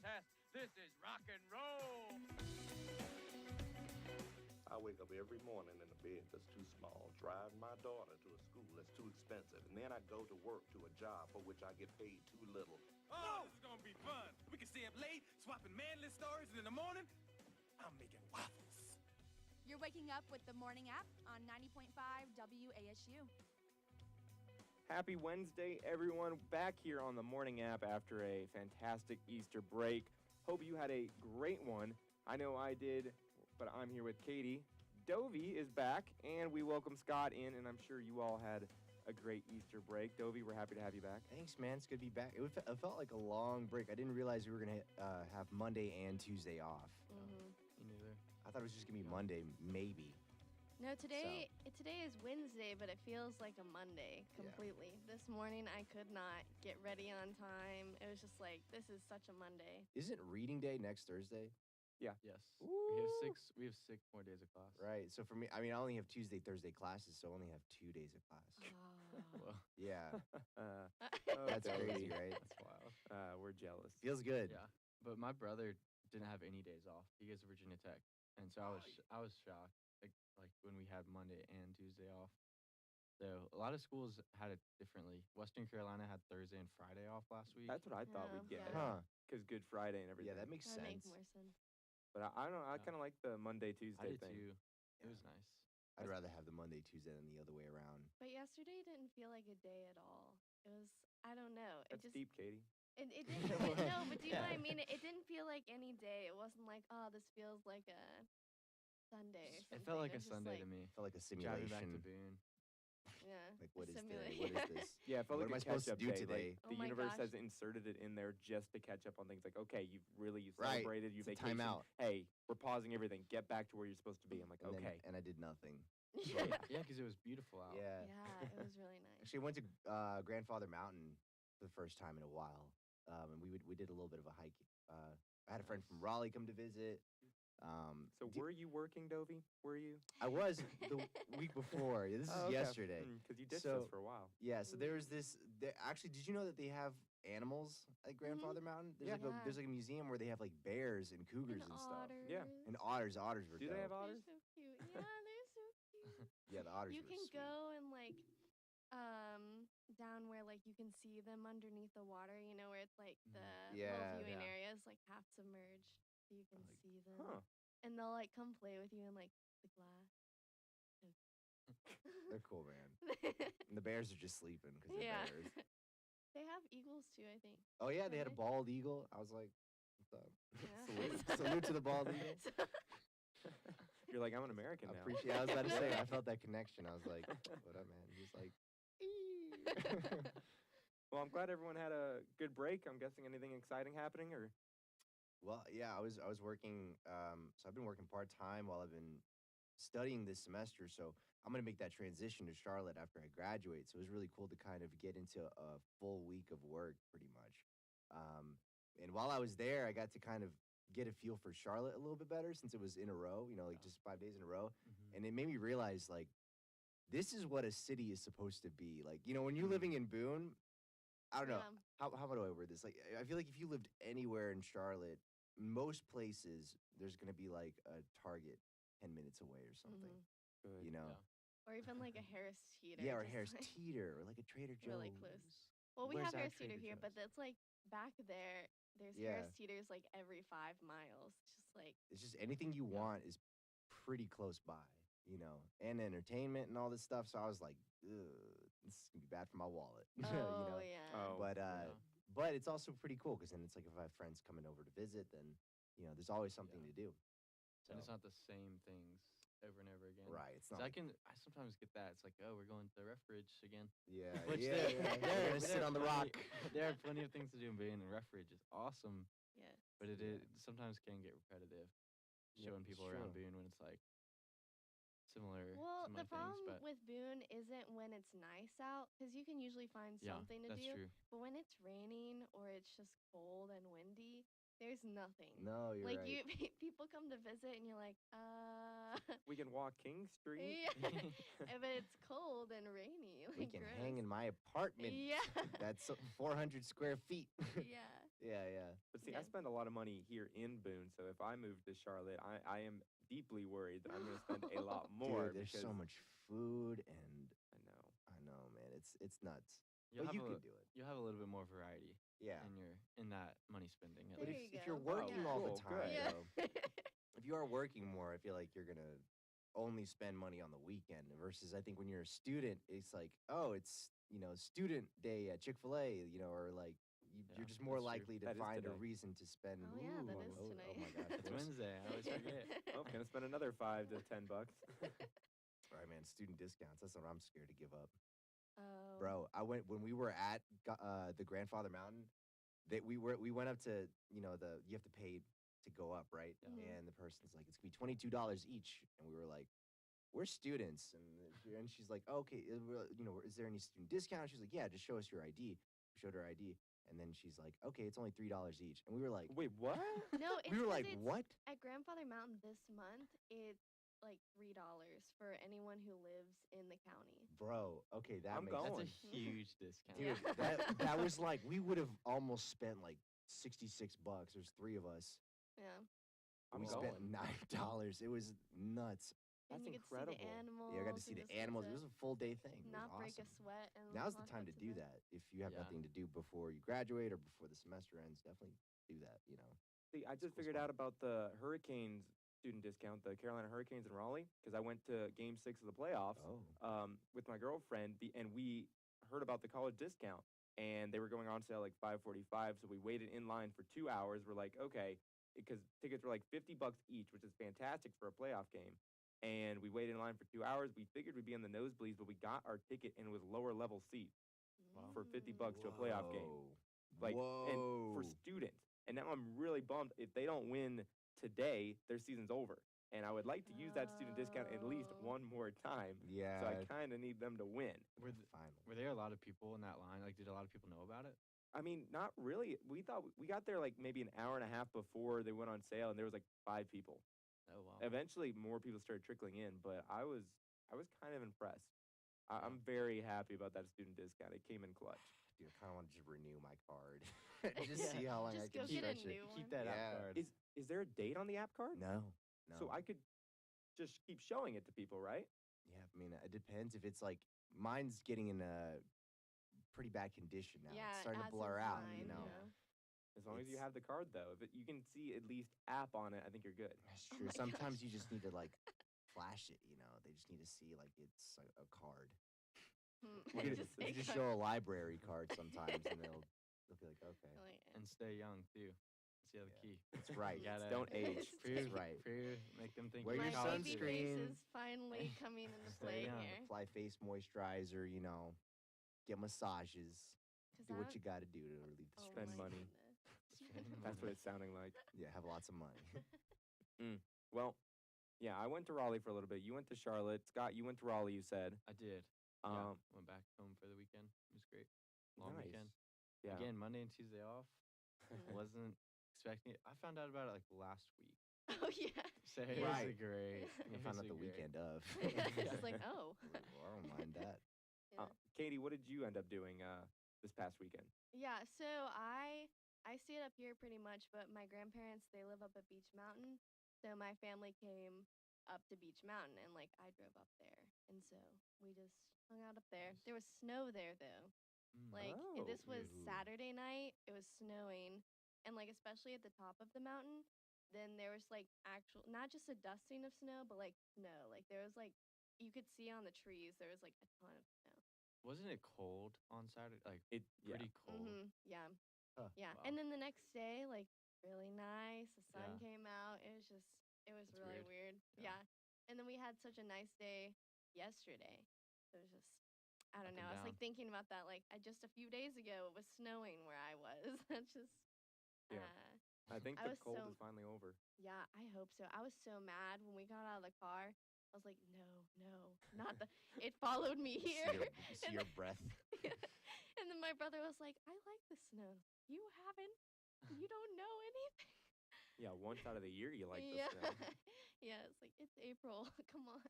test. This is rock and roll. I wake up every morning in a bed that's too small, drive my daughter to a school that's too expensive, and then I go to work to a job for which I get paid too little. Oh, this is gonna be fun. We can stay up late, swapping manly stories, and in the morning, I'm making waffles. You're waking up with the morning app on 90.5 WASU. Happy Wednesday, everyone. Back here on the morning app after a fantastic Easter break. Hope you had a great one. I know I did, but I'm here with Kati. Dovy is back, and we welcome Scott in, and I'm sure you all had a great Easter break. Dovy, we're happy to have you back. Thanks, man. It's good to be back. It felt like a long break. I didn't realize we were going to have Monday and Tuesday off. Me neither. I thought it was just going to be Monday, maybe. No, today is Wednesday, but it feels like a Monday completely. Yeah. This morning, I could not get ready on time. It was just like, this is such a Monday. Isn't reading day next Thursday? Yeah. Yes. Ooh. We have six more days of class. Right. So for me, I only have Tuesday, Thursday classes, so I only have 2 days of class. Well, Yeah. That's crazy, right? That's wild. We're jealous. Feels good. Yeah. But my brother didn't have any days off. He goes to Virginia Tech. And so I was shocked, like when we had Monday and Tuesday off. So a lot of schools had it differently. Western Carolina had Thursday and Friday off last week. That's what I thought we'd get. Huh. Because Good Friday and everything. Yeah, that makes That sense. makes more sense. But I don't know. I kind of like the Monday, I Tuesday did thing. too. It was nice. I'd rather have the Monday, Tuesday than the other way around. But yesterday didn't feel like a day at all. It was, I don't know. That's it just, deep, Katie. It didn't, no, but do you know what I mean? It didn't feel like any day. It wasn't like, oh, this feels like a Sunday or something. It felt like a was just Sunday to me. Felt like a Driving simulation. back to Boone. Yeah. Like, what is simulation. What is this? Yeah, it felt What like am I a supposed to catch-up do day. today? Like, Oh the my universe gosh. has inserted it in there just to catch up on things. Like, okay, you've Right. celebrated, you It's a vacation. timeout. Hey, we're pausing everything. Get back to where you're supposed to be. I'm like, And then- okay. and I did nothing. Yeah. Yeah, because it was beautiful out. Yeah. Yeah, it was really nice. Actually, I went to Grandfather Mountain for the first time in a while, and we did a little bit of a hike. I had a friend from Raleigh come to visit. So were you working, Dovy? Were you? I was the week before. This is yesterday. Because you ditched So- us for a while. Yeah, so there was this. Actually, did you know that they have animals at Grandfather Mountain? There's Yeah. there's like a museum where they have like bears and cougars and, And stuff. otters. Yeah. And otters. Otters were Do they have dope. otters? They're so cute. Yeah, they're so cute. Yeah, the otters You were can sweet. go and like down where like you can see them underneath the water, you know, where it's like the Yeah. little viewing Yeah. areas like half submerged, so you can see them. Huh. And they'll like come play with you in like the glass. They're cool, man. And the bears are just sleeping because they're Yeah. bears. They have eagles too, I think. Oh yeah, they had a Really? bald eagle. I was like, what's up? Yeah. Salute to the bald eagle. You're like, I'm an American I now. appreciate. I was about to say, I felt that connection. I was like, what up, man? He's like, Well, I'm glad everyone had a good break. I'm guessing anything exciting happening, or well, yeah, I was working. So I've been working part time while I've been studying this semester. So I'm gonna make that transition to Charlotte after I graduate. So it was really cool to kind of get into a full week of work, pretty much. And while I was there, I got to kind of get a feel for Charlotte a little bit better since it was in a row. You know, like just 5 days in a row, and it made me realize like this is what a city is supposed to be. Like, you know, when you're living in Boone, I don't know. Yeah. How do I word this? Like, I feel like if you lived anywhere in Charlotte, most places there's gonna be like a Target 10 minutes away or something. good. You know? Yeah. Or even like a Harris Teeter. Yeah, or just, Harris like, Teeter, or like a Trader Joe's. really close. Well, we Where's have that Harris Teeter Trader here, but Joe's? that's like back there. There's Yeah. Harris Teeters like every 5 miles. Just like It's just anything you want is pretty close by, you know, and entertainment and all this stuff. So I was like, ugh, this is gonna be bad for my wallet. oh you know? yeah. Oh, But it's also pretty cool because then it's like if I have friends coming over to visit, then you know there's always something Yeah. to do. So, And it's not the same things over and over again. right. It's So not. I sometimes get that. It's like, oh, we're going to Ruffridge again. Yeah, Which yeah, yeah. We're gonna sit on the rock. There are plenty of things to do in Boone, and Ruffridge is awesome. Yes. But it is sometimes can get repetitive, Yeah, showing people sure. around Boone when it's like similar. Well, similar the problem things, but with Boone isn't when it's nice out, because you can usually find yeah, something to that's do. true. But when it's raining or it's just cold and windy, there's nothing. No, you're like right. people come to visit and you're like, we can walk King Street. yeah. But it's cold and rainy. We Like, can gross. hang in my apartment. Yeah. That's 400 square feet. Yeah. Yeah. But see, I spend a lot of money here in Boone, so if I move to Charlotte, I am deeply worried that I'm going to spend a lot more. Dude, there's so much food, and I know. I know, man. It's nuts. You'll But have you a, could do it. You'll have a little bit more variety. Yeah. In that money spending. At There least. you If go. you're working all the Cool, time, good. Yeah. though, if you are working more, I feel like you're gonna only spend money on the weekend. Versus, I think when you're a student, it's like, oh, it's student day at Chick-fil-A, or like you're just more that's true. likely to That is find a today. reason to spend. Oh, yeah, that is oh tonight. my gosh, It's Wednesday. I always forget. Oh, going to spend another $5 to $10. All right, man. Student discounts. That's what I'm scared to give up. Oh. Bro, I went when we were at the Grandfather Mountain. We went up to you have to pay to go up, right? Yeah. And the person's like, it's gonna be $22 each, and we were like, we're students, and she's like, okay, is there any student discount? She's like, yeah, just show us your ID. We showed her ID, and then she's like, okay, it's only $3 each, and we were like, Wait, what? No, it's we were 'cause like, it's what? at Grandfather Mountain this month. It's like $3 for anyone who lives in the county. Bro, okay, that I'm makes going. That's a huge discount. Dude, Yeah. that was like we would have almost spent like $66. There's 3 of us. Yeah. I'm We spent going. $9. It was nuts. That's and you incredible. get to see the animals. Yeah, I got to see and the just get animals. to It was a full day thing. It was not break a awesome. sweat. And Now's the walk time up to do the- that. If you have Yeah. nothing to do before you graduate or before the semester ends, definitely do that. See, I just cool figured spot. out about the Hurricanes student discount, the Carolina Hurricanes in Raleigh, because I went to Game 6 of the playoffs Oh. with my girlfriend, and we heard about the college discount, and they were going on sale like 5:45, so we waited in line for 2 hours. We're like, okay, because tickets were like $50 each, which is fantastic for a playoff game. And we waited in line for 2 hours. We figured we'd be in the nosebleeds, but we got our ticket, and it was lower level seats for $50 to a playoff game. Like, and for students. And now I'm really bummed. If they don't win today, their season's over. And I would like to use that student discount at least Oh. one more time. Yeah. So I kind of need them to win. Finally. Were there a lot of people in that line? Like, did a lot of people know about it? I mean, not really. We thought we got there like maybe an hour and a half before they went on sale, and there was like 5 people. Oh wow. Eventually, more people started trickling in, but I was kind of impressed. I'm very happy about that student discount. It came in clutch. Dude, I kind of want to just renew my card. just Yeah. see how long I Just can go get a stretch it. new one. Keep that Yeah. app card. Is there a date on the app card? No. So I could just keep showing it to people, right? Yeah, I mean, it depends. If it's like mine's getting in a pretty bad condition now. Yeah, It's starting to as blur is out, mine, As long as you It's- have the card, though. If you can see at least app on it, I think you're good. That's Oh true. my Sometimes gosh. you just need to like flash it. They just need to see like it's a card. Hmm, You I could just you say just card. show a library card sometimes, and they'll be like, okay, Like, And stay young too. That's the other Yeah. key. that's right. You gotta Don't age. That's right. Make them think Wear you're my your in college. baby sunscreen. face is finally coming into Stay play young. here. Apply face moisturizer. Get massages. 'Cause Do what I'm- you got to do to relieve the oh stress. Spend my money. goodness. That's what it's sounding like. Yeah, have lots of money. Well, yeah, I went to Raleigh for a little bit. You went to Charlotte. Scott, you went to Raleigh, you said. I did. Went back home for the weekend. It was great. Long Nice. weekend. Yeah. Again, Monday and Tuesday off. Wasn't expecting it. I found out about it like last week. Oh yeah. So it Right. was great. I found out the weekend of. It's like, oh. Well, I don't mind that. Yeah. Katie, what did you end up doing this past weekend? Yeah, so I stayed up here pretty much, but my grandparents, they live up at Beach Mountain. So my family came up to Beach Mountain, and like I drove up there. And so we just hung out up there. Nice. There was snow there though. Mm. Like Oh, this was ooh. Saturday night. It was snowing, and like especially at the top of the mountain, then there was like actual not just a dusting of snow, but like snow. Like there was like you could see on the trees there was like a ton of snow. Wasn't it cold on Saturday? Like pretty cold. Yeah. Huh. Yeah. Wow. And then the next day, like really nice. The sun Yeah. came out. It was That's really weird. Yeah. Yeah. And then we had such a nice day yesterday. It was just I don't Up and know. I was like down. thinking about that. Like just a few days ago, it was snowing where I was. That's just. Yeah. I think I the was cold so- is finally over. Yeah, I hope so. I was so mad when we got out of the car. I was like, no, not the. It followed me You see here. you see your breath. And then my brother was like, I like the snow. You haven't. You don't know anything. Yeah, once out of the year you like yeah. the snow. Yeah, it's like, it's April. Come on.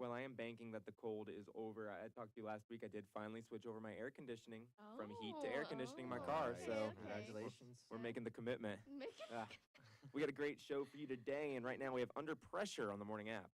Well, I am banking that the cold is over. I talked to you last week. I did finally switch over my air conditioning from heat to air conditioning in my car. Nice. So Congratulations. we're making the commitment. Make it Ah, we got a great show for you today, and right now we have Under Pressure on the morning app.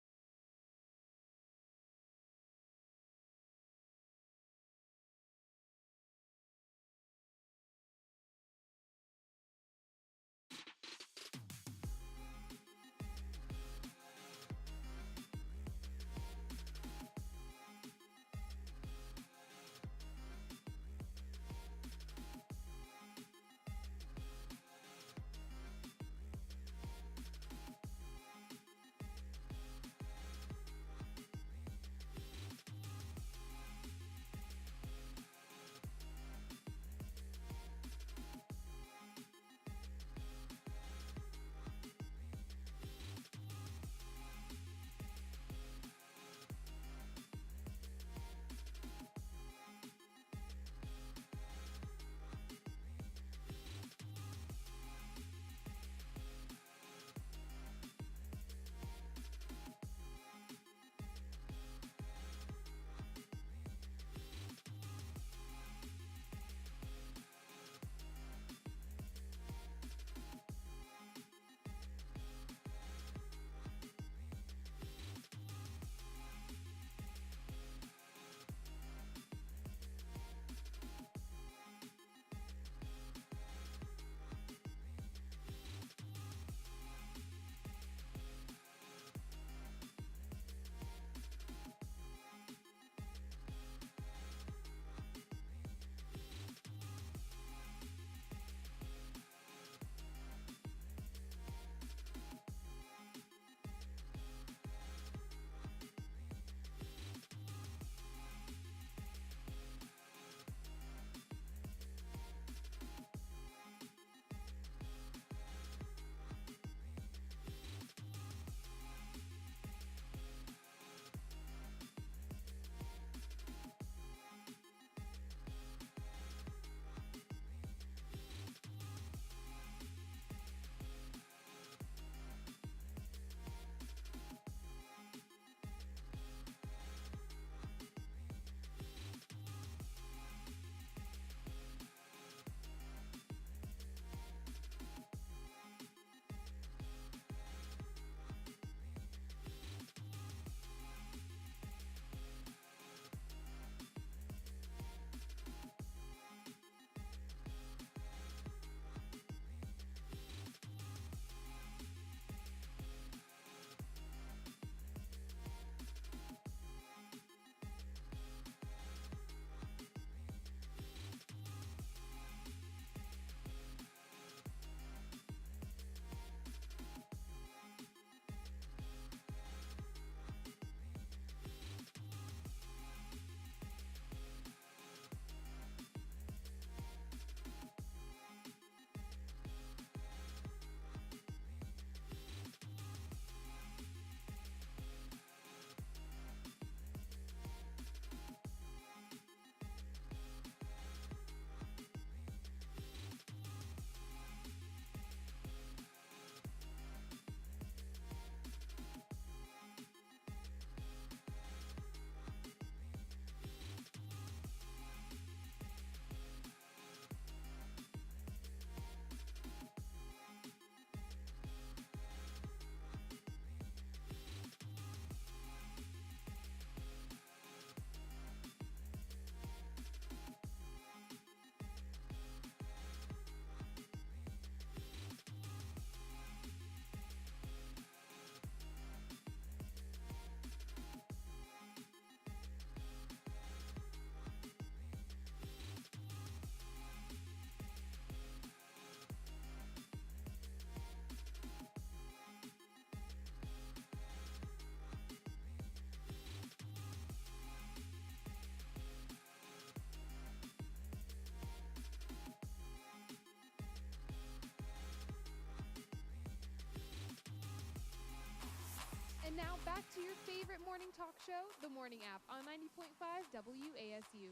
And now back to your favorite morning talk show, The Morning App, on 90.5 WASU.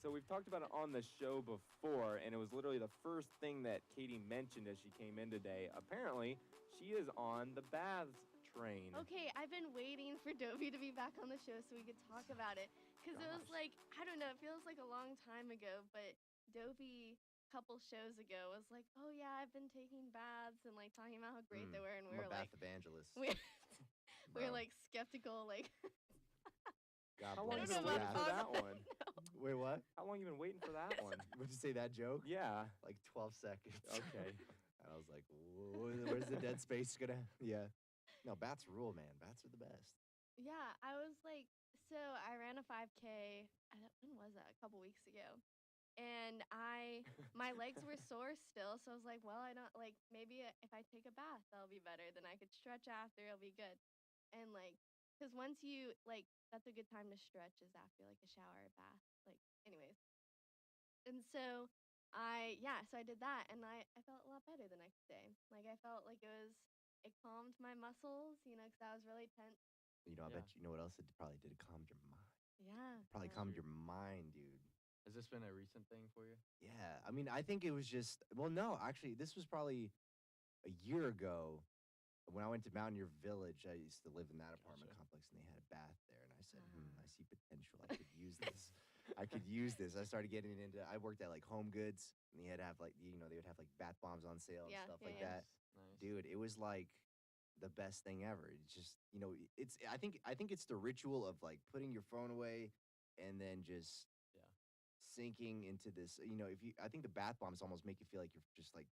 So we've talked about it on the show before, and it was literally the first thing that Katie mentioned as she came in today. Apparently, she is on the baths train. Okay, I've been waiting for Dovy to be back on the show so we could talk about it. Because it was Gosh. like, I don't know, it feels like a long time ago, but Dovy a couple shows ago was like, oh yeah, I've been taking baths and like talking about how great they were, and we I'm were a like, bath evangelist. we we were Bro. like skeptical, like God How long I you don't been know waiting about for that Congo. one? Wait, what? How long you been waiting for that one? Would you say that joke? Yeah. Like 12 seconds. Okay. And I was like, where's the dead space gonna? Yeah. No, bats rule, man. Bats are the best. Yeah, I was like, so I ran a 5K. When was that? A couple weeks ago. And my legs were sore still, so I was like, well, I don't like maybe if I take a bath, that'll be better. Then I could stretch after, it'll be good. And like, because once you like, that's a good time to stretch is after like a shower or bath. Like, anyways. And so so I did that, and I felt a lot better the next day. Like I felt like it calmed my muscles, because I was really tense. You know, I Yeah. bet you know what else it probably did? It calmed your mind. Yeah. Probably yeah. calmed your mind, dude. Has this been a recent thing for you? Yeah. I mean, I think it was just, well, no, actually, this was probably a year ago when I went to Mountaineer Village. I used to live in that apartment Gotcha. complex, and they had a bath there. And I said, I see potential. I could use this. I could use this. I started getting into, I worked at like Home Goods, and they had to have like, they would have like bath bombs on sale and Yeah, stuff yeah, like yeah. that. Nice. Dude, it was like the best thing ever. It's just, I think it's the ritual of like putting your phone away and then just Yeah. sinking into this. I think the bath bombs almost make you feel like you're just like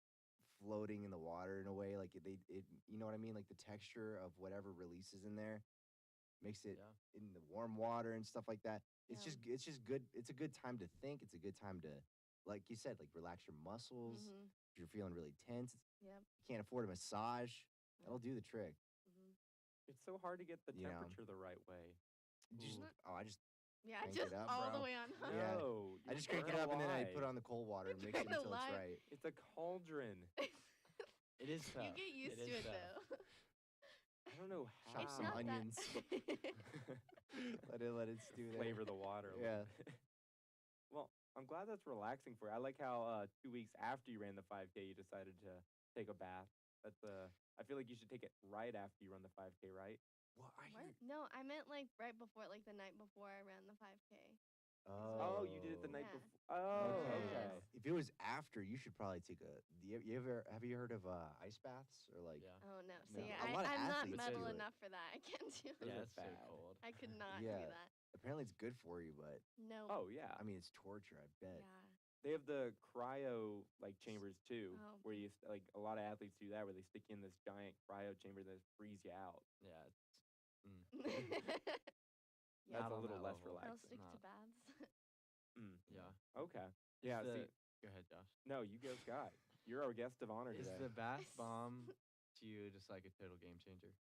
floating in the water in a way. Like you know what I mean? Like the texture of whatever releases in there makes it Yeah. in the warm water and stuff like that. It's Yeah. just good. It's a good time to think. It's a good time to, like you said, like relax your muscles. Mhm. If you're feeling really tense, Yep. you can't afford a massage. That'll do the trick. Mhm. It's so hard to get the You know. temperature the right way. Just, Ooh. I just Yeah, Crank just it up, all bro. the way on high. Yeah. No, I you're just crank it gonna up and then I lie. put on the cold water and You're mix it gonna until it's lie. right. It's a cauldron. It is tough. You get used It to is it tough. though. I don't know how. Chop It's some not onions. that. let it stew there. Flavor the water. A Yeah. little bit. Well, I'm glad that's relaxing for you. I like how 2 weeks after you ran the 5K, you decided to take a bath. That's I feel like you should take it right after you run the 5K, right? Well, I What? No, I meant like right before, like the night before I ran the 5K. Oh, you did it the night Yeah. before. Oh, Okay. okay. If it was after, you should probably take a. Have you heard of ice baths or like? Yeah. Oh no, No. see, A lot of I'm not athletes metal do it. enough for that. I can't do Those it. Yeah, are it's so bad. cold. I could not Yeah. do that. Apparently, it's good for you, but No. Oh yeah. I mean, it's torture. I bet. Yeah. They have the cryo like chambers too, Oh. where you like a lot of athletes do that, where they stick you in this giant cryo chamber that freeze you out. Yeah. It's, Yeah. That's Not a on little that less level. I'll relaxing. stick to Not- baths. yeah. Okay. Is Yeah. the- See, Go ahead, Josh. no, you go, Scott. You're our guest of honor Is today. the bath bomb to you just like a total game changer?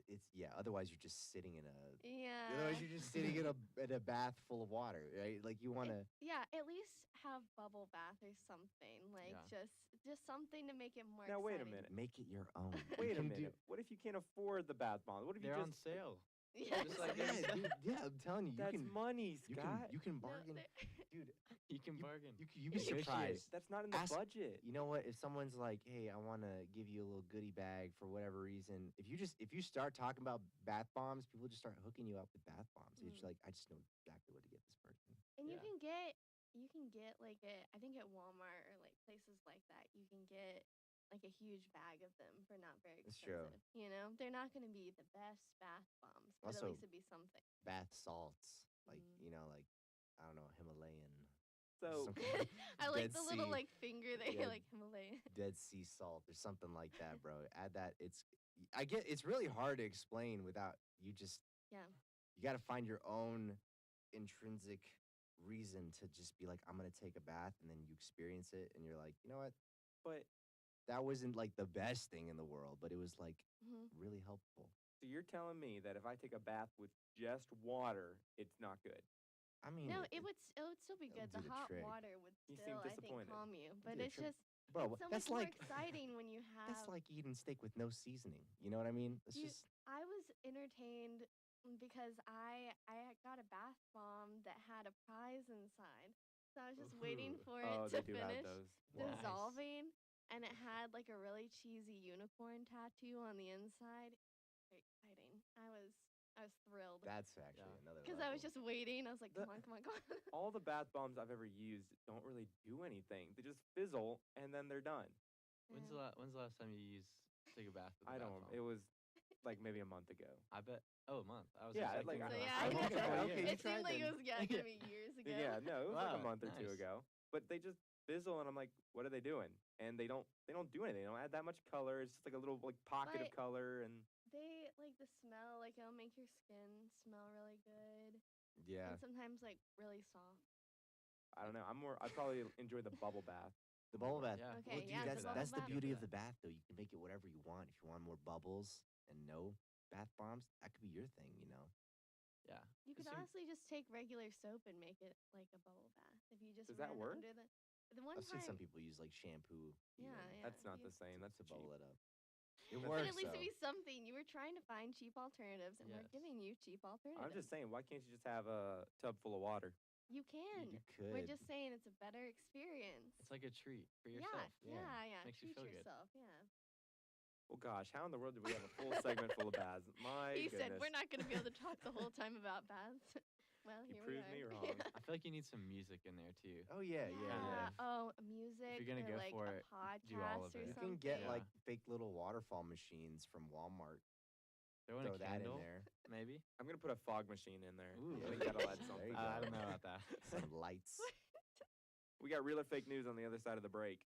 It's yeah. Otherwise, you're just sitting in a. Yeah. Otherwise, you're just sitting in a bath full of water, right? Like you want to. Yeah, at least have bubble bath or something. Like Yeah. just something to make it more Now wait a exciting. minute. Make it your own. Wait a You can minute. What if you can't afford the bath bomb? What if you They're on just sale. Yeah. Just like yeah, this. dude, yeah, I'm telling you, That's money, you Scott. can No, bargain, they're- dude. You can bargain. You be Negotiate. surprised. That's not in the Ask- budget. You know what? If someone's like, "Hey, I want to give you a little goodie bag for whatever reason," if you start talking about bath bombs, people just start hooking you up with bath bombs. It's like I just know exactly what to get this person. And Yeah. you can get like I think at Walmart or like places like that, you can get like a huge bag of them for not very That's true. expensive. You know, they're not going to be the best bath bombs, but Also- at least it'd be something. Bath salts, like Mm. like I don't know, Himalayan, So some kind of I like Dead the little Sea. like finger they Yeah. like Himalayan. Dead Sea salt or something like that, bro. Add that. It's really hard to explain without you just. Yeah. You got to find your own intrinsic reason to just be like, I'm gonna take a bath, and then you experience it, and you're like, you know what? but That wasn't like the best thing in the world, but it was like Mhm. really helpful. so you're telling me that if I take a bath with just water, it's not good. I mean, No, it would still be it'll good. do The the hot trick. water would You seem still, I think, disappointed. calm you. But Yeah, it's true. just Bro, it's so that's much more like exciting when you have. that's like eating steak with no seasoning. You know what I mean? It's You- just I was entertained because I got a bath bomb that had a prize inside. So I was just waiting Ooh. for it Oh, to they do have finish those. Nice. dissolving, and it had like a really cheesy unicorn tattoo on the inside. That's actually another. Because I was level. just waiting. I was like, come on, come on, come on. All the bath bombs I've ever used don't really do anything. They just fizzle and then they're done. When's the last time you took a bath with a I bath don't. bomb? It was like maybe a month ago. I bet. Oh, a month. I was Yeah, expecting like, So more. yeah, I think yeah. okay, you It tried seemed like it then. was gonna be years ago. Yeah, no, it was like a Wow, month or two nice. ago. But they just fizzle, and I'm like, what are they doing? And they don't do anything. They don't add that much color. It's just like a little like pocket of But- color, and They like the smell. Like it'll make your skin smell really good, Yeah. and sometimes like really soft. I don't know. I probably enjoy the bubble bath. The bubble bath. Yeah. Okay, Well, dude, yeah, the that's bubble the bath. beauty For of the bath, though. You can make it whatever you want. If you want more bubbles and no bath bombs, that could be your thing, you know. Yeah. You could Assume- honestly just take regular soap and make it like a bubble bath. If you just Does that ran work? under the one I've seen time. some people use like shampoo. Yeah, even yeah. That's not you- the same. That's to cheap. bubble it up. It But works. But at least though. it'd be something. You were trying to find cheap alternatives, and we're Yes. giving you cheap alternatives. I'm just saying, why can't you just have a tub full of water? You can. You could. We're just saying it's a better experience. It's like a treat for yourself. Yeah, yeah. Makes you Treat feel good. yourself. Yeah. Well, gosh, how in the world do we have a full segment full of baths? My He goodness. said we're not going to be able to talk the whole time about baths. Well, You here proved we me are. wrong. I feel like you need some music in there too. Oh yeah, yeah, yeah. Oh, music. gonna or go like for a it, podcast do all of or it. You something. can get Yeah. like fake little waterfall machines from Walmart. Throw in Throw a that in candle, there. maybe. I'm gonna put a fog machine in there. Ooh. I think that'll add There something. you go. I don't know about that. Some lights. We got real or fake news on the other side of the break.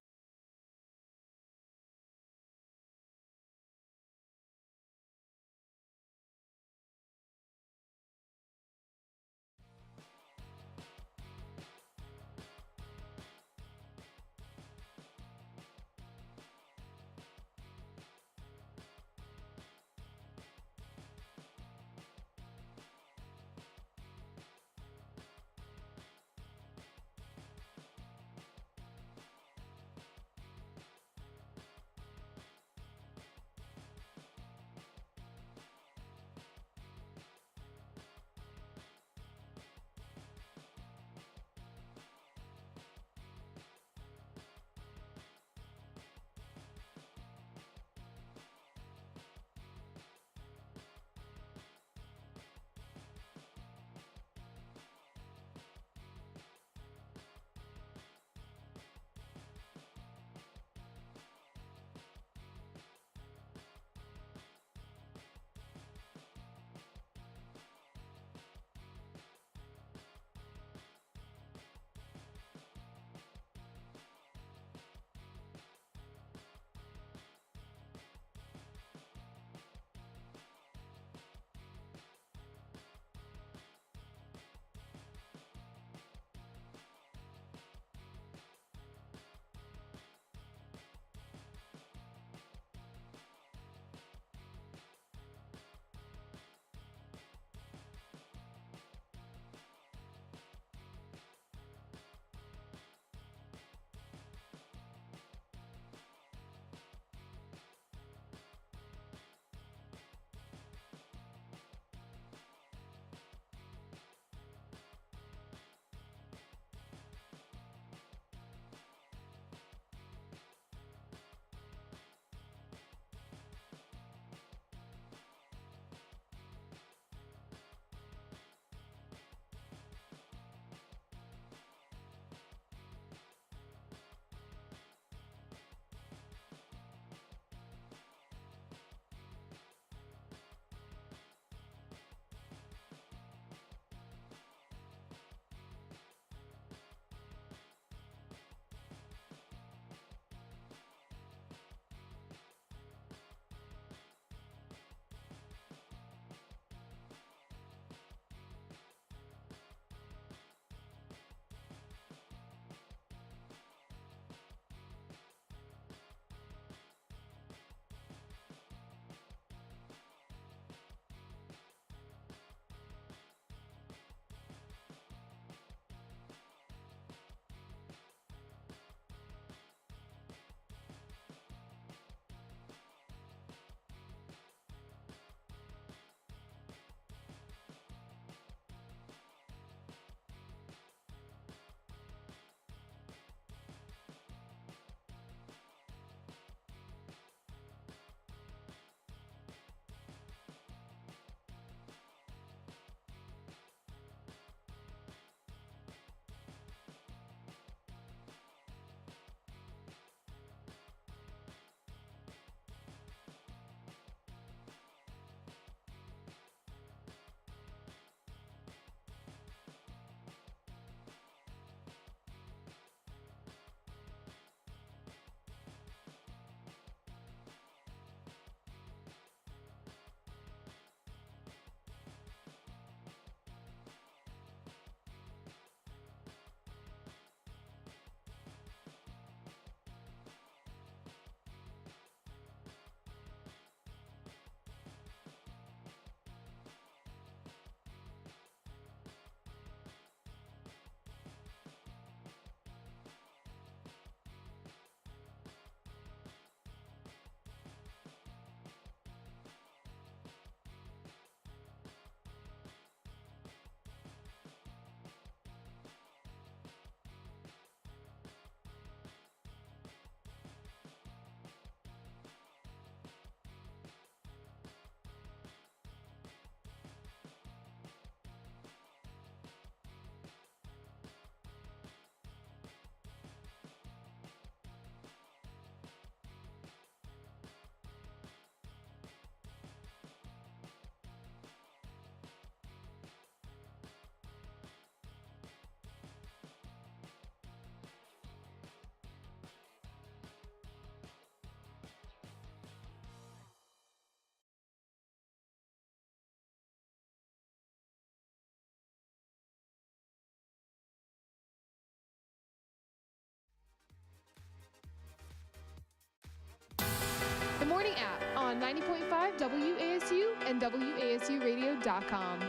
Morning App on 90.5 WASU and WASUradio.com.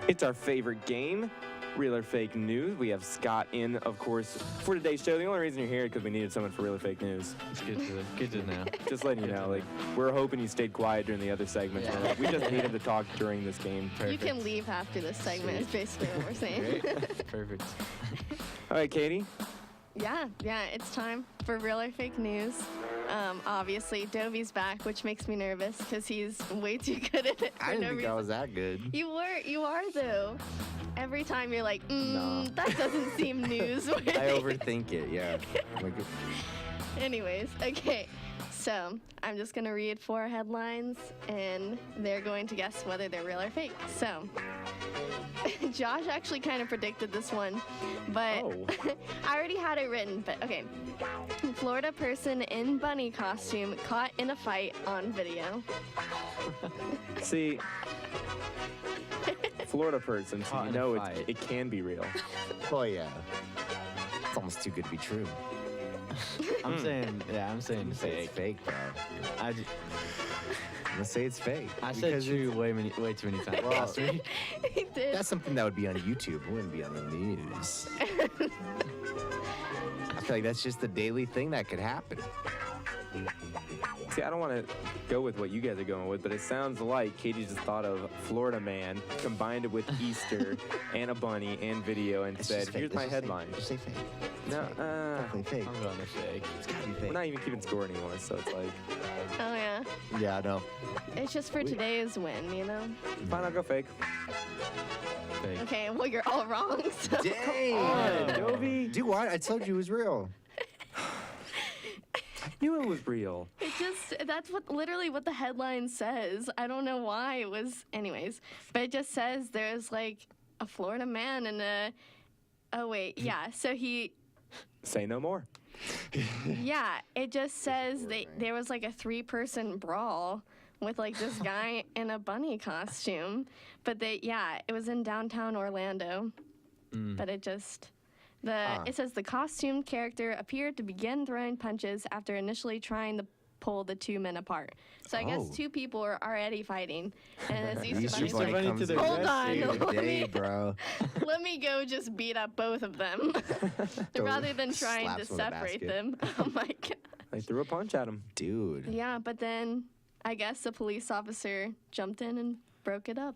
It's our favorite game, Real or Fake News. We have Scott in, of course, for today's show. The only reason you're here is because we needed someone for Real or Fake News. It's good to know. Just letting you know, like, we're hoping you stayed quiet during the other segments. Yeah. Like, we just need him to talk during this game. Perfect. You can leave after this segment, is basically what we're saying. Great. Perfect. All right, Katie. Yeah, it's time for Real or Fake News. Obviously, Dovy's back, which makes me nervous because he's way too good at it. I didn't think I was that good. You are though. Every time you're like, No. that doesn't seem newsworthy. I overthink it, yeah. Like, Anyways, okay. So I'm just gonna read 4 headlines, and they're going to guess whether they're real or fake. So Josh actually kind of predicted this one, but Oh. I already had it written. But okay, Florida person in bunny costume caught in a fight on video. See, Florida person, so Caught you in a know fight. it can be real. oh, yeah. It's almost too good to be true. I'm saying It's fake. fake, bro. I, j- I'm gonna say it's fake. I said because true way too many times Well, last week. He did. that's something that would be on YouTube. It wouldn't be on the news. I feel like that's just a daily thing that could happen. See, I don't want to go with what you guys are going with, but it sounds like Katie just thought of Florida Man, combined it with Easter and a bunny and video, and It's said, just fake. "Here's my Let's just say- headline." Just say fake. It's No, fake. Definitely fake. I'm going to fake. It's gotta be we're fake. not even keeping score anymore, so it's like, Oh yeah, Yeah, I know. it's just for today's win, you know. fine, I'll go fake. Fake. Okay, well you're all wrong. So. Dang! on, Dovy. Dude, what? I told you it was real. Knew it was real. It just, that's literally what the headline says. I don't know why it was, anyways, but it just says there's like a Florida man and oh wait, yeah, so Say no more. yeah, it just says there was like a 3-person brawl with like this guy in a bunny costume, but it was in downtown Orlando, but it just, it says the costumed character appeared to begin throwing punches after initially trying to pull the 2 men apart. So I guess Oh. 2 people were already fighting, and as Easter Easter Easter Bunny's Bunny like, to the hold rescue. on, Save the let day, me, bro. let me go just beat up both of them, Throw- rather than trying to slaps him in the separate basket. them. Oh my god. They threw a punch at him. Dude. Yeah, but then I guess the police officer jumped in and broke it up.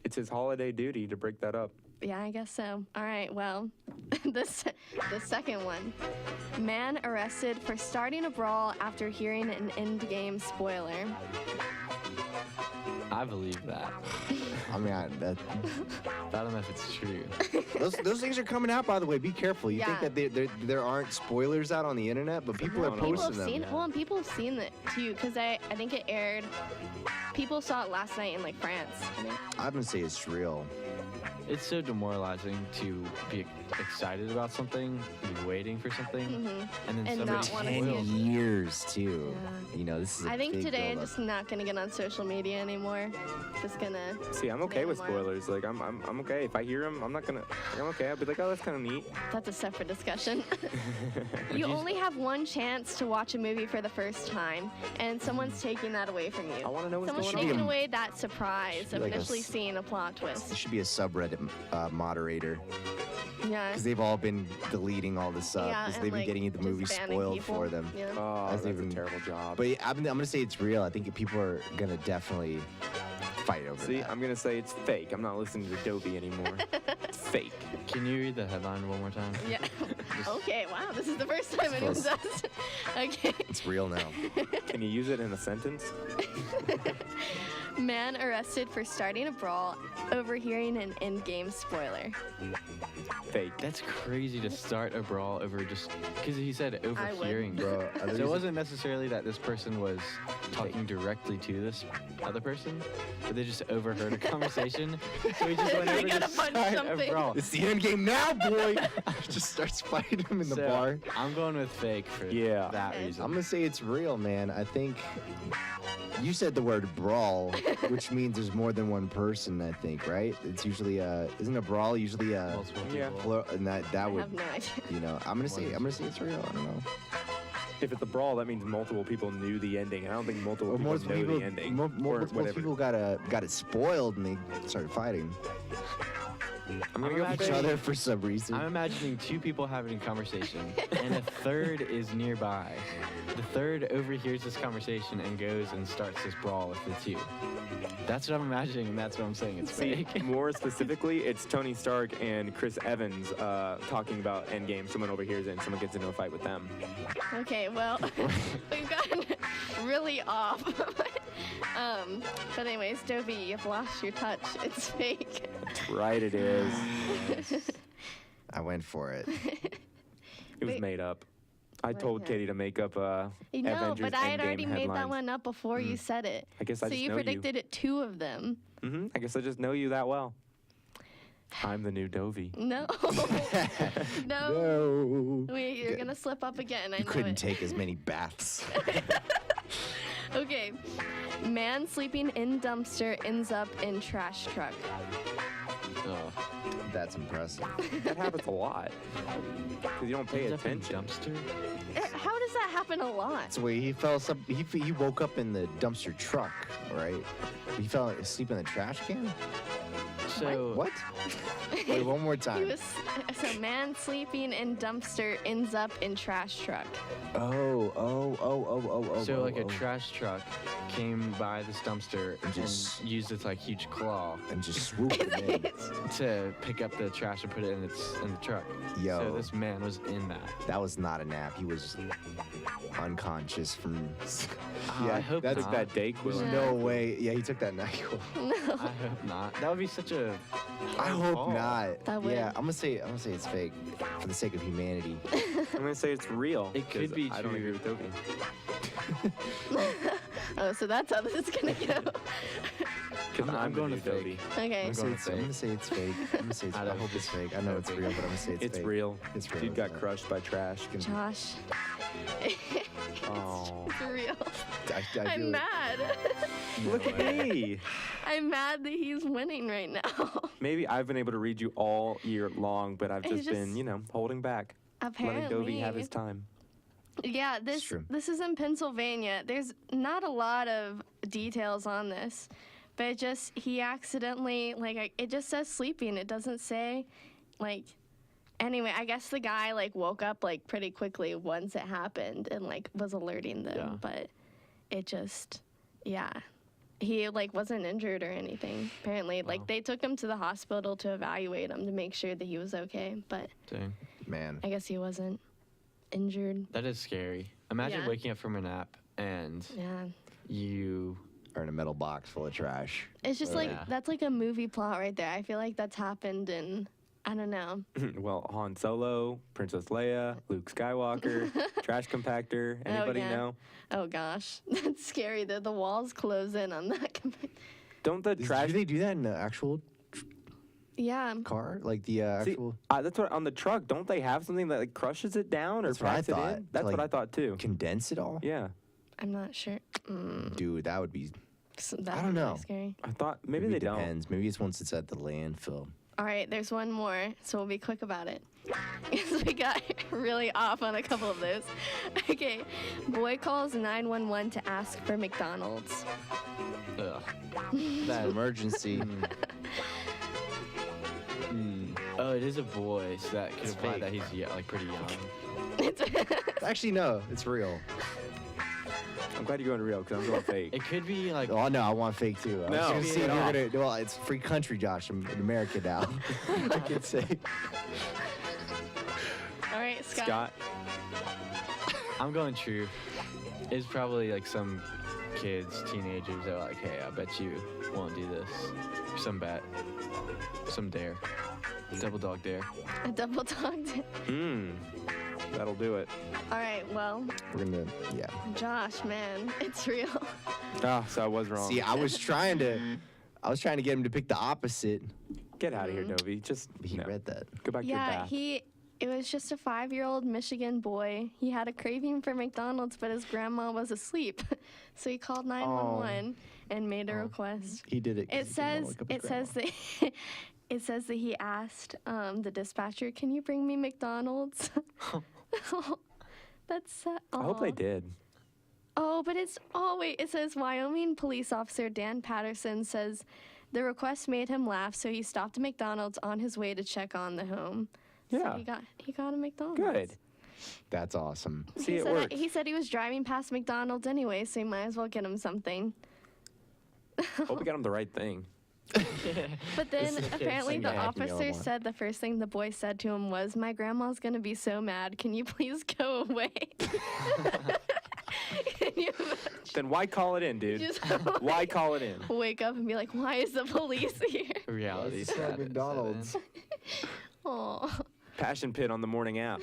It's his holiday duty to break that up. Yeah, I guess so. All right, well, the second one. Man arrested for starting a brawl after hearing an end-game spoiler. I believe that. I mean, I don't know if it's true. those things are coming out, by the way. Be careful. You think Yeah. that there aren't spoilers out on the internet, but people are People People posting have them. seen, well, and people have seen it too, because I think it aired. People saw it last night in like France. I think. I'm gonna say it's real. It's so demoralizing to be excited about something, be waiting for something, and then And somebody not wanna see spoils it. it. Years too. Yeah. You know, this is. I I think today I'm just not gonna get on social media anymore. Just gonna. See, I'm okay Yeah, with why? spoilers. Like, I'm okay. If I hear them, I'm not gonna. I'm okay. I'll be like, oh, that's kind of neat. That's a separate discussion. You only have one chance to watch a movie for the first time, and someone's taking that away from I you. want to know what's Someone's going taking on. away that surprise be of like a initially s- seeing a plot twist. There should be a subreddit moderator Yeah. because they've all been deleting all this stuff Yeah, because and, they've been like, getting the just movie banning spoiled people. for them. Yeah. Oh, That's that's even- a terrible job. But yeah, I'm gonna say it's real. I think people are gonna definitely fight over See, that. I'm gonna say it's fake. I'm not listening to Dovy anymore. It's fake. Can you read the headline one more time? Yeah. Okay. Wow. This is the first time anyone close. does. Okay. It's real now. Can you use it in a sentence? Man arrested for starting a brawl, overhearing an in-game spoiler. Fake. That's crazy to start a brawl over just because he said would. overhearing. Bro, So it wasn't necessarily that this person was talking directly to this other person, but they just overheard a conversation. So he just went I over gotta to punch start a something. brawl. It's the end game now, boy. Just starts fighting him in the So, bar. I'm going with fake for Yeah. that Okay. reason. I'm gonna say it's real, man. I think you said the word brawl, which means there's more than one person. I think, right? It's usually isn't a brawl usually Multiple Yeah. people. plural, and that I would, have no idea. you know. I'm gonna say it's real. I don't know. If it's a brawl, that means multiple people knew the ending. I don't think multiple people know the ending. Multiple people got it spoiled and they started fighting I'm gonna go each other for some reason. I'm imagining two people having a conversation, and a third is nearby. The third overhears this conversation and goes and starts this brawl with the two. That's what I'm imagining, and that's what I'm saying. It's fake. More specifically, it's Tony Stark and Chris Evans talking about Endgame. Someone overhears it, and someone gets into a fight with them. Okay, well, we've gotten really off. But anyways, Dovy, you've lost your touch. It's fake. That's right, it is. I went for it. It was made up. I told Katie to make up No, Avengers but I had Endgame already made that headlines. one up before you said it. I guess I So just you know predicted it 2 of them. I guess I just know you that well. I'm the new Dovy. No. No. No. Wait, you're going to slip up again. I You know couldn't it. take as many baths. Okay. Man sleeping in dumpster ends up in trash truck. Oh. That's impressive. That happens a lot. Because you don't pay Ends up in attention. dumpster? How does that happen a lot? So wait, he woke up in the dumpster truck, right? He fell asleep in the trash can? So What? Wait, one more He time. was so man sleeping in dumpster ends up in trash truck. Oh. So like a trash truck came by this dumpster and Just- used its like huge claw and just swooped him in. to pick up the trash and put it in the truck. Yo. So this man was in that. That was not a nap. He was unconscious from. I hope that's not. That Dayquil. There's no way. Yeah, he took that NyQuil. No. I hope not. That would be such a. I hard hope call. not. That would. Yeah, I'm gonna say it's fake for the sake of humanity. I'm going to say it's real. It could 'cause be I don't true. agree with Dovy. Oh, so that's how this is going to go. Because I'm I'm going the to new fake. Dovy. Okay. I'm going to I'm gonna say it's fake. I'm gonna say it's. I I don't hope it's fake. I know it's real, but I'm gonna say it's It's fake. real. It's real. Dude got isn't it? crushed by trash. Josh. Oh. It's real. I I'm feel it. mad. Look at me. I'm mad that he's winning right now. Maybe I've been able to read you all year long, but I've It's just been, just- holding back. Apparently. Letting Dovy have his time. Yeah, It's true. this is in Pennsylvania. There's not a lot of details on this, but he accidentally it just says sleeping. It doesn't say anyway, I guess the guy woke up pretty quickly once it happened and was alerting them, Yeah. but it just he wasn't injured or anything. Apparently, Wow. they took him to the hospital to evaluate him to make sure that he was okay, but Dang. Man. I guess he wasn't injured. That is scary. Imagine Yeah. waking up from a nap and Yeah. you. Or in a metal box full of trash. It's just Yeah. that's a movie plot right there. I feel like that's happened in, I don't know. Well, Han Solo, Princess Leia, Luke Skywalker, trash compactor. Anybody yeah. know? Oh gosh, that's scary that the walls close in on that. Don't the trash? Do they do that in the actual Yeah. car? Like the See, actual that's what on the truck. Don't they have something that crushes it down or That's what I packs it thought, in? to, That's what I thought too. condense it all? Yeah, I'm not sure. Dude, that would be. That I would don't be know. Scary. I thought maybe they don't. depends. Maybe it's once it's at the landfill. All right, there's one more, so we'll be quick about it. Because we got really off on a couple of those. Okay, boy calls 911 to ask for McDonald's. Ugh. That emergency. Oh, it is a boy, so that could It's imply fake. that he's pretty young. Actually, no, it's real. I'm glad you're going real because I'm going fake. It could be like. Oh no, I want fake too. I was No, gonna say get you're off. gonna. Well, it's free country, Josh. I'm in America now. I can say. All right, Scott. Scott, I'm going true. It's probably like some kids, teenagers that are like, hey, I bet you won't do this. Some bet. Some dare. Double dog dare. A double dogged. that'll do it. All right, well, We're gonna. Yeah. Josh, man, it's real. Oh, so I was wrong. See, I was trying to get him to pick the opposite. Get out of here, Dovy. Just He no. read that. Go back to your Yeah, bath. it was just a 5-year-old Michigan boy. He had a craving for McDonald's, but his grandma was asleep. So he called 911 and made a request. He did it. 'cause It he didn't says wanna wake up his it says that it says that he asked the dispatcher, "Can you bring me McDonald's?" That's sad. I hope they did. Oh, but wait, it says Wyoming police officer Dan Patterson says the request made him laugh, so he stopped at McDonald's on his way to check on the home. Yeah. So he got a McDonald's. Good. That's awesome. See, it works. He said he was driving past McDonald's anyway, so you might as well get him something. Hope we got him the right thing. But then apparently the Happy Meal officer one. said the first thing the boy said to him was, "My grandma's gonna be so mad. Can you please go away?" Can you imagine? Then why call it in, dude? Just Why call it in? wake up and be like, "Why is the police here?" Reality It's set at at McDonald's. 7. Oh. Passion Pit on the morning app.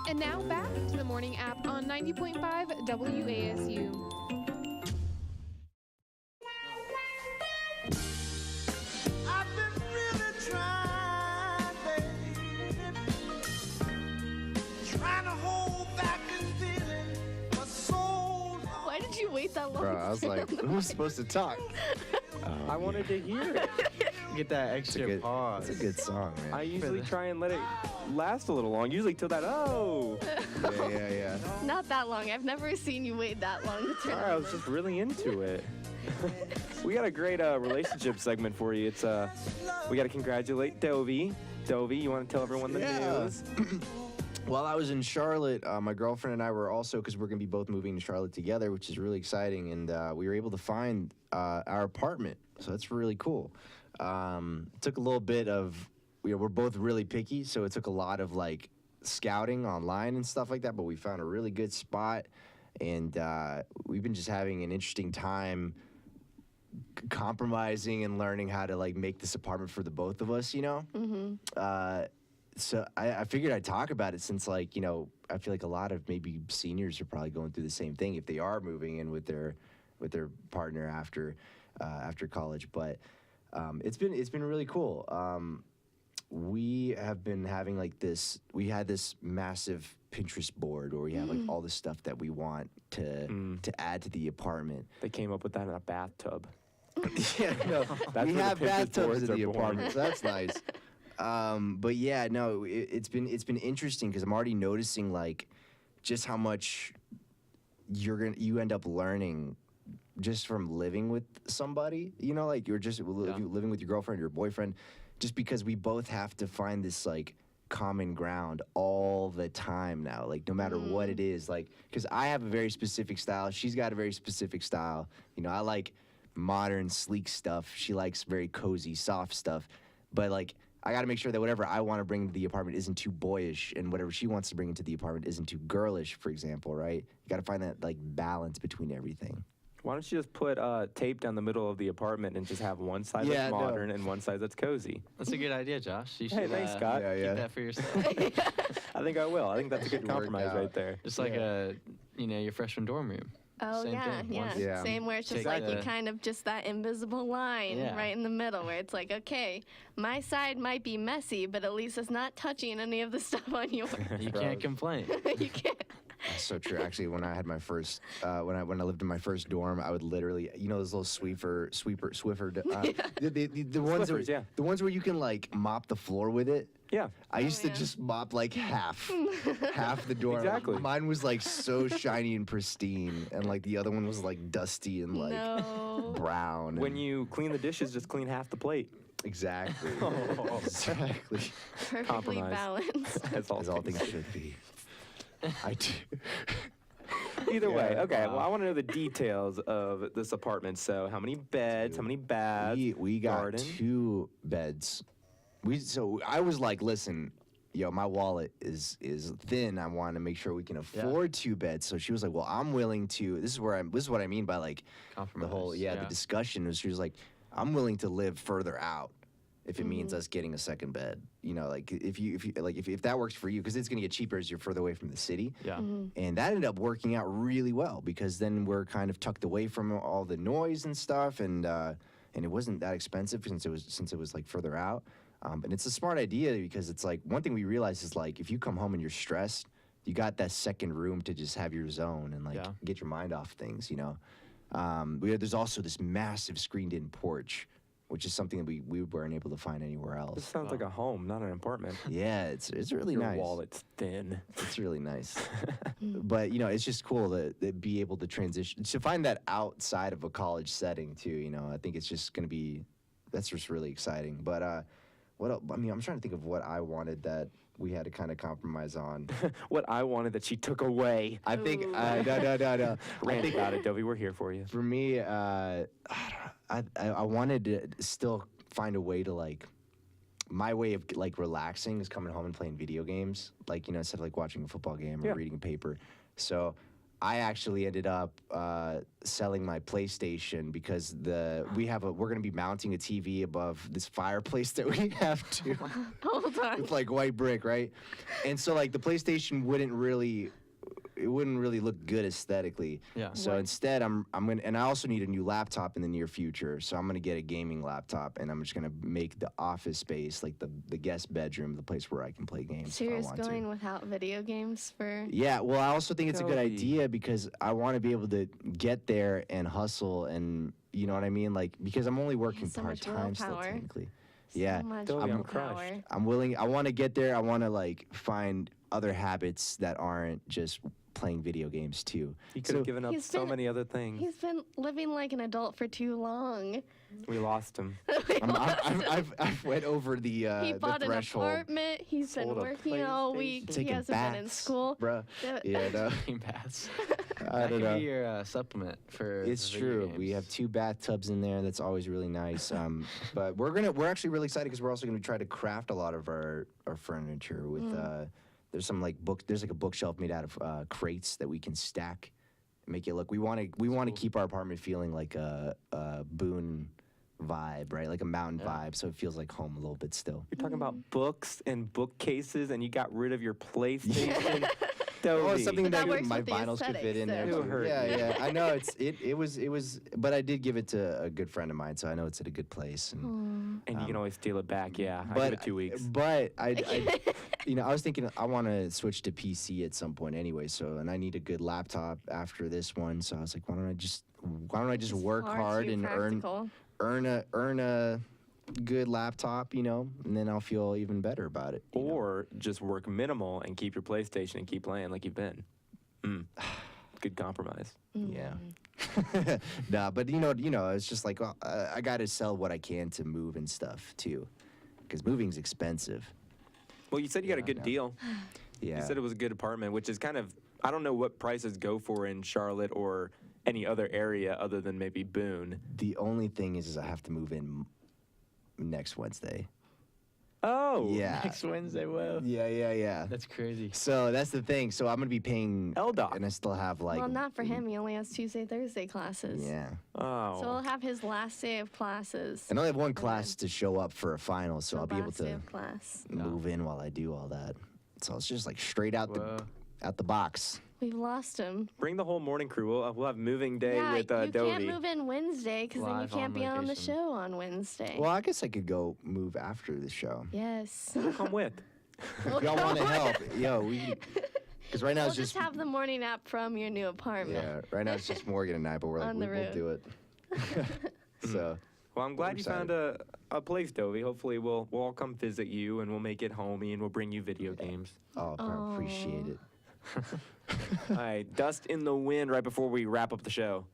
And now back to the morning app on 90.5 WASU. I've been really trying, baby, trying to hold back this feeling for so long. Why did you wait that long? Bro, I was to like, say all who's supposed to talk? I wanted to hear it. Get that extra pause. It's a good song, man. I usually try and let it last a little long. Usually till that, oh. yeah. Not that long. I've never seen you wait that long to turn. Sorry, I was just really into it. We got a great relationship segment for you. It's we got to congratulate Dovy. Dovy, you want to tell everyone the news? While I was in Charlotte, my girlfriend and I were also, because we're going to be both moving to Charlotte together, which is really exciting, and we were able to find our apartment. So that's really cool. It took a little bit of, we're both really picky, so it took a lot of like scouting online and stuff like that, but we found a really good spot, and we've been just having an interesting time compromising and learning how to like make this apartment for the both of us, you know? So I figured I'd talk about it since, like, you know, I feel like a lot of maybe seniors are probably going through the same thing if they are moving in with their partner after college. But it's been really cool. We have been having like this. We had this massive Pinterest board where we have like all the stuff that we want to add to the apartment. They came up with that in a bathtub. Yeah, no, That's we where the have Pinterest bathtubs boards in the are born. apartment, so that's nice. But yeah, no, it's been interesting because I'm already noticing like just how much you end up learning just from living with somebody. You know, like you're just living with your girlfriend or your boyfriend, just because we both have to find this like common ground all the time now, like no matter what it is, like because I have a very specific style, she's got a very specific style. You know, I like modern sleek stuff, she likes very cozy soft stuff, but like I got to make sure that whatever I want to bring into the apartment isn't too boyish, and whatever she wants to bring into the apartment isn't too girlish, for example, right? You got to find that like balance between everything. Why don't you just put tape down the middle of the apartment and just have one side that's modern and one side that's cozy? That's a good idea, Josh. You should Thanks, Scott. keep that for yourself. I think I will. I think that's a good Should work compromise out. right there. Just like your freshman dorm room. Oh, Same yeah, thing. yeah. Once- Yeah. Same where it's just Take like you the- kind of just that invisible line Yeah. right in the middle where it's like, okay, my side might be messy, but at least it's not touching any of the stuff on yours. You can't complain. You can't. That's so true. Actually, when I had my first, when I lived in my first dorm, I would literally, you know, those little Swiffer, the ones Swiffers, yeah. the ones where you can like mop the floor with it. Yeah. I used to yeah. just mop like half the dorm. Exactly. Mine was like so shiny and pristine, and like the other one was like dusty and like No. brown. When and- you clean the dishes, just clean half the plate. exactly, Oh. exactly, Perfectly Compromise. balanced. As as all things should be. I do. Either way, Yeah. okay. Well, I want to know the details of this apartment. So, how many beds? How many baths? We got garden? 2 beds. So I was like, listen, yo, my wallet is thin. I want to make sure we can afford 2 beds. So she was like, well, I'm willing to. This is what I mean by like the whole Compromise, the discussion was, she was like, I'm willing to live further out if it means us getting a second bed. You know, like if that works for you, because it's gonna get cheaper as you're further away from the city. Yeah. And that ended up working out really well because then we're kind of tucked away from all the noise and stuff, and it wasn't that expensive since it was like further out. And it's a smart idea because it's like one thing we realized is like if you come home and you're stressed, you got that second room to just have your zone and like get your mind off things, you know. There's also this massive screened-in porch, which is something that we weren't able to find anywhere This else. sounds like a home, not an apartment. Yeah, it's really Your nice. wallet's thin. It's really nice. But, you know, it's just cool to be able to transition, to find that outside of a college setting, too, you know. I think it's just going to be, that's just really exciting. But what else? I mean, I'm trying to think of what I wanted that we had to kind of compromise on. What I wanted that she took away. I think, Ooh. no. Rant about it, Dovy. We're here for you. For me, I wanted to still find a way to like, my way of like relaxing is coming home and playing video games, like, you know, instead of like watching a football game or Yeah. reading a paper. So I actually ended up selling my PlayStation because we're gonna be mounting a TV above this fireplace that we have too. Hold on. With like white brick, right? And so like the PlayStation wouldn't really look good aesthetically. Yeah. So instead, I'm gonna, and I also need a new laptop in the near future. So I'm gonna get a gaming laptop, and I'm just gonna make the office space like the guest bedroom, the place where I can play games. So if I you're just want going to. without video games for? Yeah. Well, I also think it's a good Dovy. idea because I want to be able to get there and hustle, and you know what I mean, like because I'm only working so part much time still willpower. technically. So Yeah. much Dovy, I'm willpower. crushed. I'm willing. I want to get there. I want to like find other habits that aren't just playing video games too. You could have given up He's so been- many other things. He's been living like an adult for too long. We lost him. I've went over the He bought the an threshold. apartment. He's been Sold a working all PlayStation. week. He Taking hasn't been in baths, school. bruh. The- Yeah, no, Taking baths. I That don't could know. be your supplement for. It's for video true. We games. have 2 bathtubs in there. That's always really nice. But we're actually really excited because we're also gonna try to craft a lot of our furniture with. There's some like There's like a bookshelf made out of crates that we can stack, make it look. We want to keep our apartment feeling like a Boone vibe, right? Like a mountain vibe, so it feels like home a little bit still. You're talking about books and bookcases, and you got rid of your PlayStation. Oh, Dovy. something But that that works my with the vinyls could fit in there. aesthetics, though. too. It'll hurt Yeah, you. yeah. I know it was, but I did give it to a good friend of mine, so I know it's at a good place. And, And you can always steal it back. Yeah, I but give it 2 weeks. But I I was thinking I want to switch to PC at some point anyway. So and I need a good laptop after this one. So I was like, why don't I just It's work far hard too and practical. earn a good laptop, and then I'll feel even better about it. you know? Or just work minimal and keep your PlayStation and keep playing like you've been. Good compromise. Yeah. Nah, but it's just like well, I got to sell what I can to move and stuff too, because moving's expensive. Well, you said you got a good no. deal. Yeah. You said it was a good apartment, which is kind of, I don't know what prices go for in Charlotte or any other area other than maybe Boone. The only thing is I have to move in next Wednesday. Oh. Yeah. Next Wednesday, whoa. Yeah. That's crazy. So that's the thing. So I'm gonna be paying LDOT. and I still have like. Well, not for him. He only has Tuesday, Thursday classes. Yeah. Oh. So he'll have his last day of classes. And I only have one class to show up for a final, so I'll be able last day to of class. move in while I do all that. So it's just like straight out Whoa. out the box. We've lost him. Bring the whole morning crew. We'll have moving day Yeah, with you Dovy. can't move in Wednesday because then you Live on can't be on the location. show on Wednesday. Well, I guess I could go move after the show. Yes. Come with. If y'all want to help, because right now We'll it's just have the morning app from your new apartment. yeah. Right now it's just Morgan and I, but we're like On the we'll road. do it. So Well, I'm glad you excited. found a place, Dovy. Hopefully we'll all come visit you and we'll make it homey and we'll bring you video games. oh, I appreciate it. All right, Dust in the Wind right before we wrap up the show.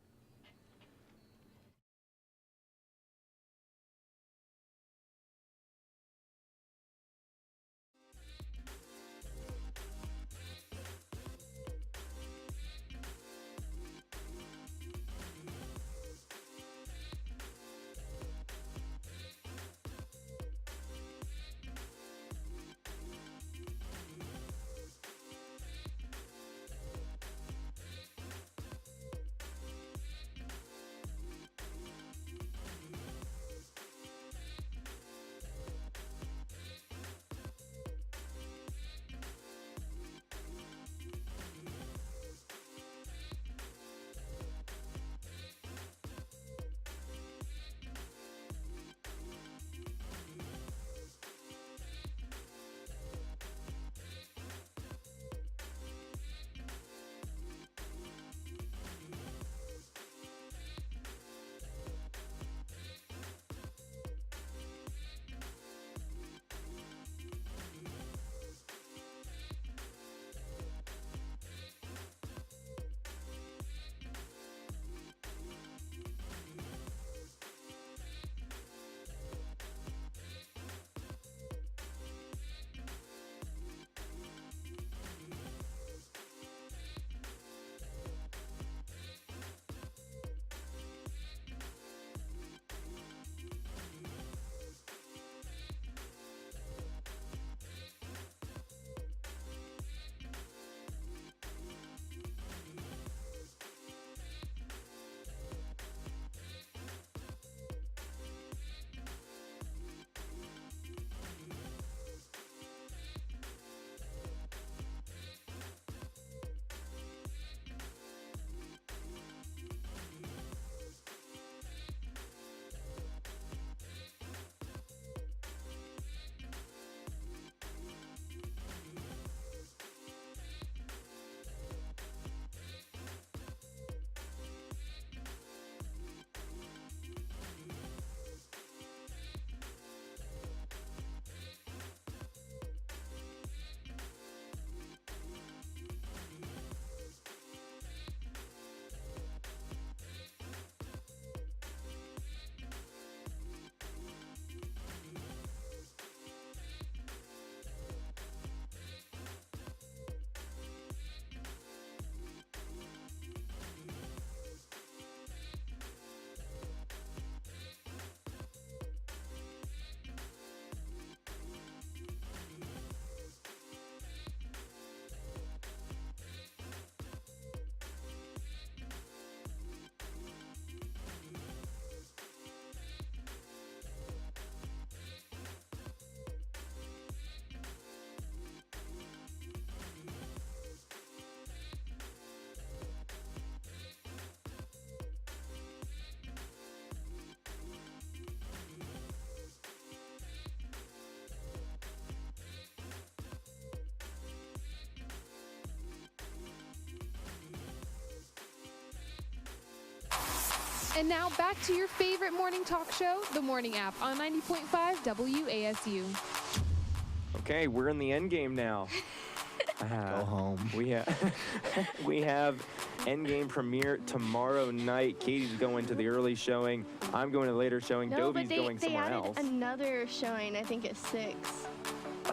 And now back to your favorite morning talk show, The Morning App on 90.5 WASU. Okay, we're in the end game now. Go home. We have Endgame premiere tomorrow night. Katie's going to the early showing. I'm going to the later showing. No, Dovy's but going they somewhere added else. another showing, I think at 6.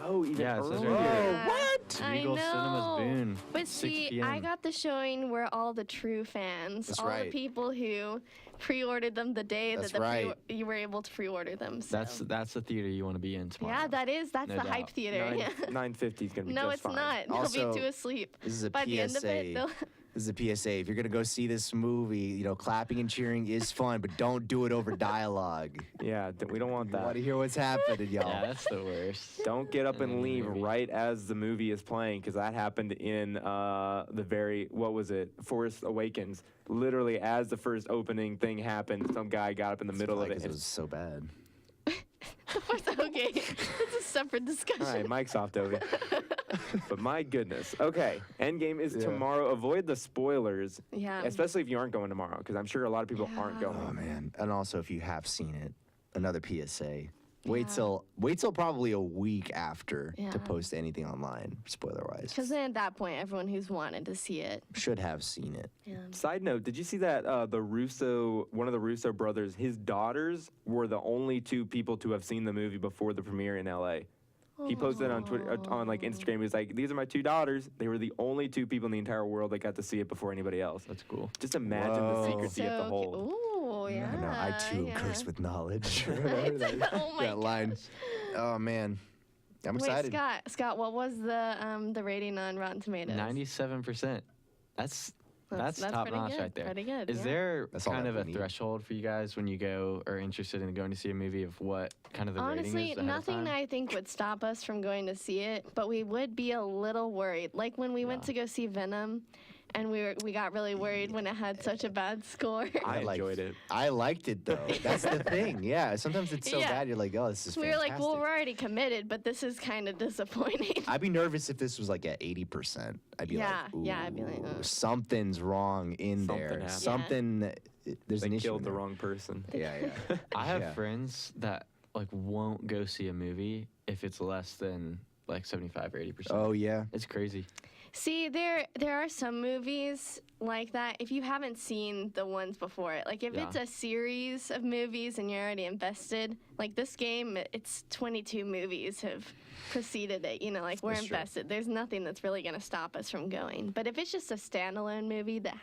Oh, even Yeah, it says earlier. right here. Yeah. What? I Regal Cinemas know. Boone. But 6 see, p.m. I got the showing where all the true fans, That's all right. the people who pre-ordered them the day That's that right. you were able to pre-order them. So. That's the theater you want to be in tomorrow. Yeah, that's No the hype doubt. theater. 9:50 is going to be No, just it's fine. not. They'll Also, be too asleep. This is a By the end of it, PSA. they'll This is a PSA. If you're gonna go see this movie, clapping and cheering is fun, but don't do it over dialogue. Yeah, we don't want You want that. to hear what's happening, y'all. Yeah, that's the worst. Don't get up In and any leave movie. right as the movie is playing, because that happened in what was it? Force Awakens. Literally, as the first opening thing happened, some guy got up in the middle of it. It was so bad. okay. That's a separate discussion. All right, mic's off, Dovy. But my goodness. Okay, Endgame is Yeah. tomorrow. Avoid the spoilers, Yeah. especially if you aren't going tomorrow, because I'm sure a lot of people aren't Yeah. going. Oh man! And also, if you have seen it, another PSA. Wait Yeah. till probably a week after Yeah. to post anything online, spoiler wise. Because then at that point, everyone who's wanted to see it. Should have seen it. Yeah. Side note, did you see that one of the Russo brothers, his daughters were the only 2 people to have seen the movie before the premiere in LA. He posted it on Twitter, on like Instagram. He was like, "These are my 2 daughters. They were the only 2 people in the entire world that got to see it before anybody else." That's cool. Just imagine the Whoa. secrecy of the So whole. cute. Ooh, yeah. I know. I too am yeah. cursed with knowledge. Oh my that line. gosh. Oh man, I'm excited. Wait, Scott, what was the rating on Rotten Tomatoes? 97%. That's top pretty notch good, right there. Pretty good. Is yeah. there That's all kind that of we a need. threshold for you guys when you go or interested in going to see a movie of what kind of the rating Honestly, is ahead of nothing time? I think would stop us from going to see it, but we would be a little worried. Like when we went Yeah. to go see Venom, and we got really worried when it had such a bad score. I liked- enjoyed it. I liked it though. That's the thing. Yeah. Sometimes it's so Yeah. bad. You're like, oh, this is we were fantastic. like, well, we're already committed, but this is kind of disappointing. I'd be nervous if this was like at 80%. I'd be Yeah, like, yeah, I'd be like, "Ooh, something's wrong in Something there. happened. Yeah. Something. There's They an issue. killed in the there." wrong person. Yeah, yeah. I have Yeah. friends that like won't go see a movie if it's less than like 75 or 80%. Oh yeah. It's crazy. See, there are some movies like that. If you haven't seen the ones before it, like if Yeah. it's a series of movies and you're already invested, like this game, it's 22 movies have preceded it. Like we're That's true. invested. There's nothing that's really going to stop us from going. But if it's just a standalone movie that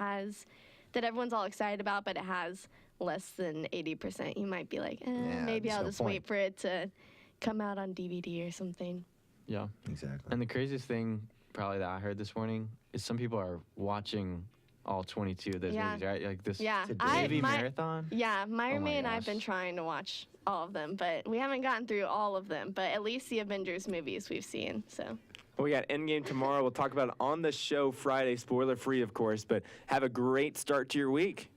everyone's all excited about, but it has less than 80%, you might be like, Yeah, maybe there's I'll no just point. wait for it to come out on DVD or something. Yeah. Exactly. And the craziest thing probably that I heard this morning is some people are watching all 22 of those Yeah. movies, right? Like this Yeah, movie my marathon. Yeah, my Oh my roommate and I have been gosh. trying to watch all of them, but we haven't gotten through all of them. But at least the Avengers movies we've seen. So Well, we got Endgame tomorrow. We'll talk about it on the show Friday, spoiler free, of course. But have a great start to your week.